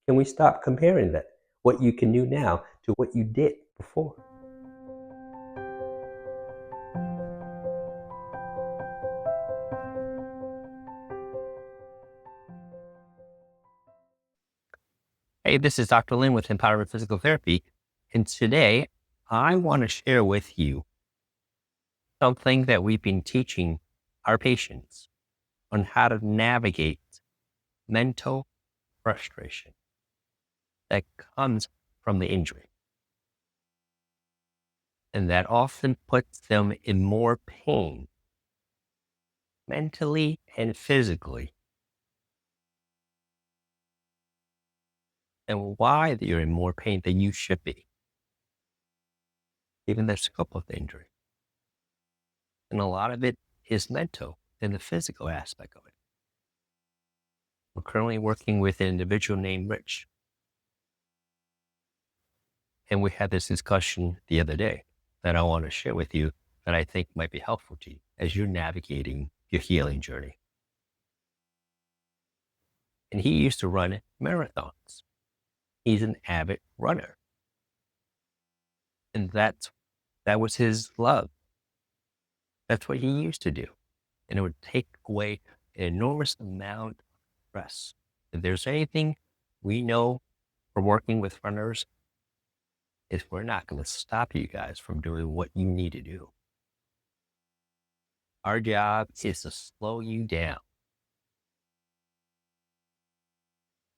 Can we stop comparing that? What you can do now to what you did before? Hey, this is Dr. Lin with Empowerment Physical Therapy. And today I want to share with you something that we've been teaching our patients on how to navigate mental frustration that comes from the injury. And that often puts them in more pain mentally and physically. And why you're in more pain than you should be, given the scope of the injury. And a lot of it is mental than the physical aspect of it. We're currently working with an individual named Rich. And we had this discussion the other day that I want to share with you that I think might be helpful to you as you're navigating your healing journey. And he used to run marathons. He's an avid runner. And that was his love. That's what he used to do. And it would take away an enormous amount of stress. If there's anything we know from working with runners, is we're not going to stop you guys from doing what you need to do. Our job is to slow you down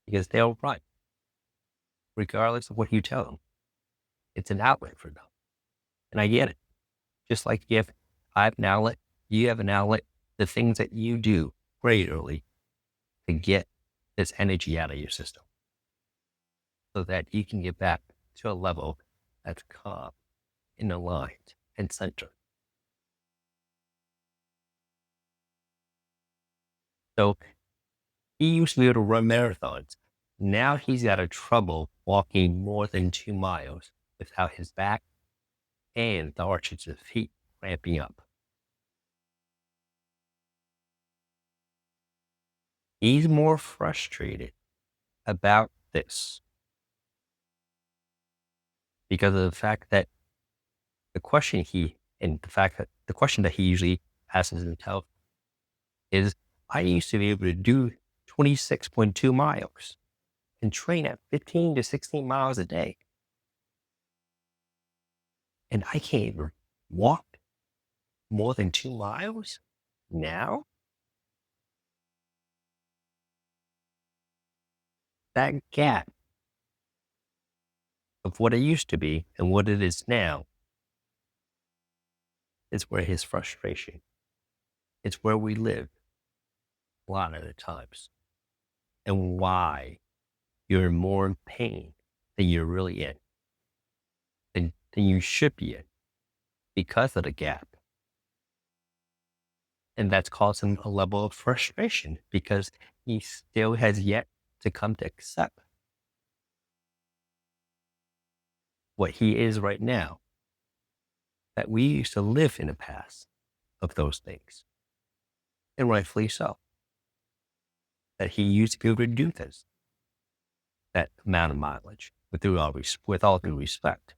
because they'll run regardless of what you tell them. It's an outlet for them. And I get it. Just like if I have an outlet, you have an outlet, the things that you do regularly to get this energy out of your system so that you can get back to a level that's calm and aligned and centered. So he used to be able to run marathons. Now he's got a trouble walking more than 2 miles without his back and the arches of his feet cramping up. He's more frustrated about this because of the fact that the question that he usually asks himself is, I used to be able to do 26.2 miles and train at 15 to 16 miles a day. And I can't even walk more than 2 miles now? That gap of what it used to be and what it is now is where his frustration, it's where we live a lot of the times, and why you're more in pain than you're really in, than you should be in because of the gap. And that's causing a level of frustration because he still has yet to come to accept what he is right now, that we used to live in the past of those things. And rightfully so. That he used to be able to do this, that amount of mileage, with all due respect.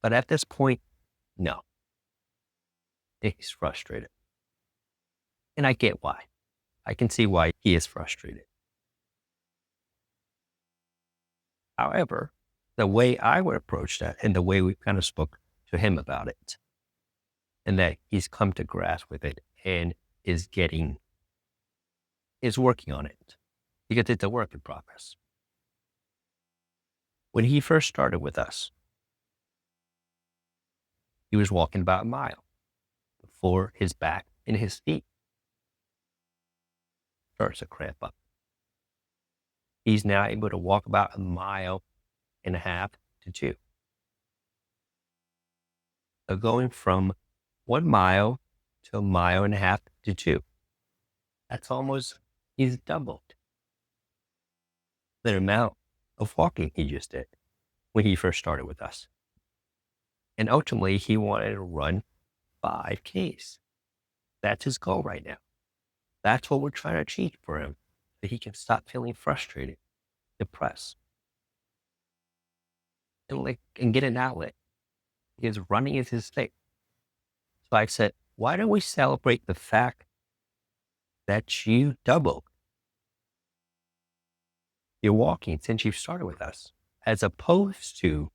But at this point, no. He's frustrated. And I get why. I can see why he is frustrated. However, the way I would approach that and the way we kind of spoke to him about it, and that he's come to grasp with it and is working on it because it's a work in progress. When he first started with us, he was walking about a mile before his back and his feet starts to cramp up. He's now able to walk about 1.5 miles to 2. So going from 1 mile to 1.5 miles to 2. That's almost, he's doubled the amount of walking he just did when he first started with us. And ultimately, he wanted to run 5Ks. That's his goal right now. That's what we're trying to achieve for him, so he can stop feeling frustrated, depressed and get an outlet because running is his thing. So I said, why don't we celebrate the fact that you doubled your walking since you started with us, as opposed to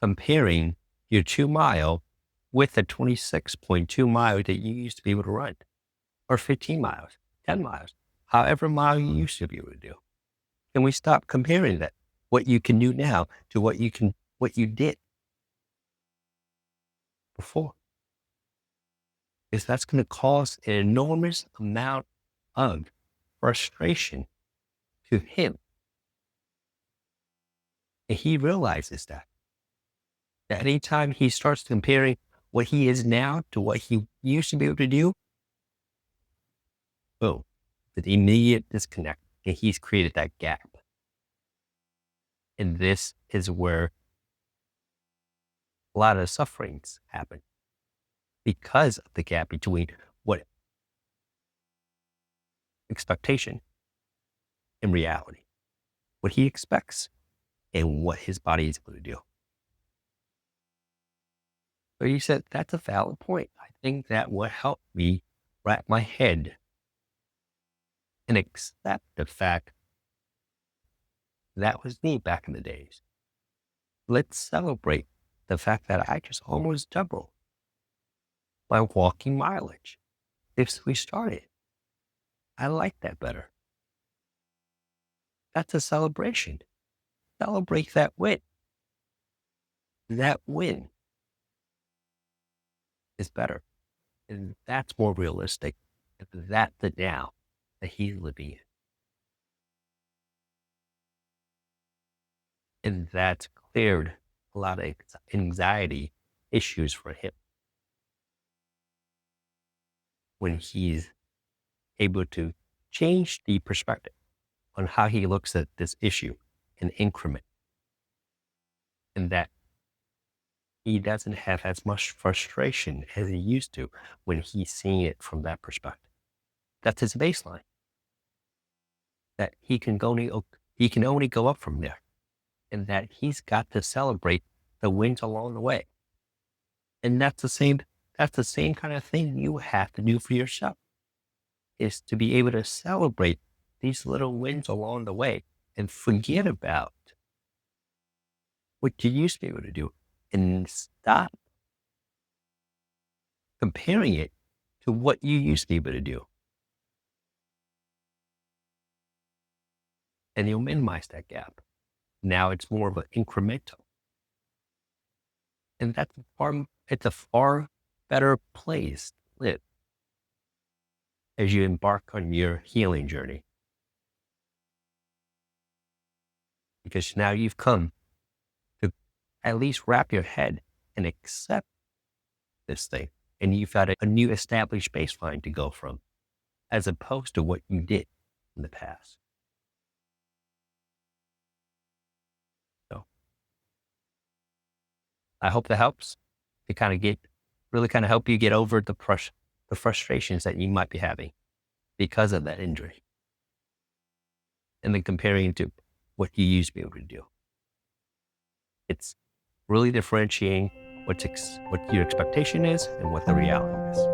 comparing your 2 mile with the 26.2 mile that you used to be able to run, or 15 miles, 10 miles, however mile you used to be able to do. Can we stop comparing that, what you can do now to what you did before? Because that's going to cause an enormous amount of frustration to him. And he realizes that anytime he starts comparing what he is now to what he used to be able to do, boom, the immediate disconnect. And he's created that gap. And this is where a lot of sufferings happen, because of the gap between what expectation and reality, what he expects and what his body is able to do. So you said, that's a valid point. I think that would help me wrap my head and accept the fact that was me back in the days. Let's celebrate the fact that I just almost doubled my walking mileage since we started. I like that better. That's a celebration. Celebrate that win. That win is better. And that's more realistic. And that's the now that he's living in. And that's cleared a lot of anxiety issues for him when he's able to change the perspective on how he looks at this issue and increment. And that he doesn't have as much frustration as he used to when he's seeing it from that perspective. That's his baseline. That he can only go up from there. And that he's got to celebrate the wins along the way. And that's the same kind of thing you have to do for yourself, is to be able to celebrate these little wins along the way and forget about what you used to be able to do and stop comparing it to what you used to be able to do. And you'll minimize that gap. Now it's more of an incremental. And it's a far better place to live as you embark on your healing journey. Because now you've come to at least wrap your head and accept this thing. And you've got a new established baseline to go from, as opposed to what you did in the past. So I hope that helps to really help you get over the frustrations that you might be having because of that injury. And then comparing it to what you used to be able to do. It's really differentiating what your expectation is and what the reality is.